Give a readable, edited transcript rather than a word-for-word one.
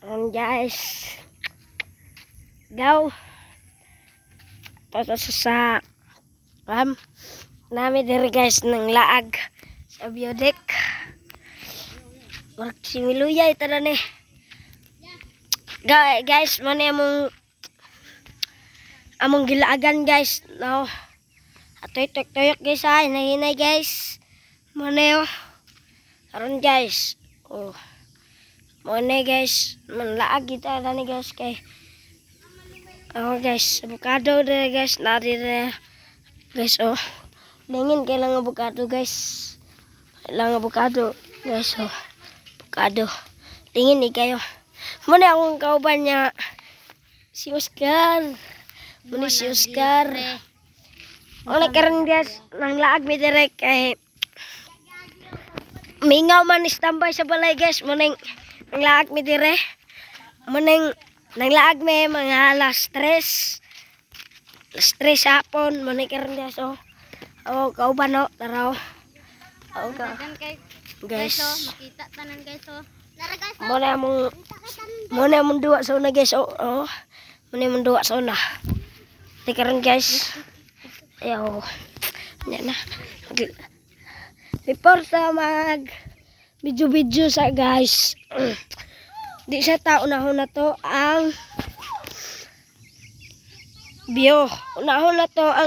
Guys, gaw toto sa nami diri guys ng laag sa biodek. Work si Miluya ito na ni. Guys, mani among gilaagan guys. No. Atoy tuyok guys ay nahinay guys. Mani aron guys. Oh. Mani guys, manlaag kita na ni guys kay. Oh guys, avocado dere guys, nari dere guys. Oh, dingin kailang avocado guys. Kailang avocado guys. Oh, avocado. Dingin ni kayo. Muna akong kauban niya si Oscar. Muna si Oscar. Wala karon guys, nang laag mi dere kay mingaw man standby sa balay guys. Muna nang laag mi dire. Muna nang laag me mga alas 3 hapon manay karon guys. Oh kauban no taraw. Guys makita tanan guys. muna mong duwa sa una guys. Oh muna mong duwa sa una di karon guys. Ayaw na before sa mag video sa guys. Di sa tao unahon na to ang bio. Unahon na to ang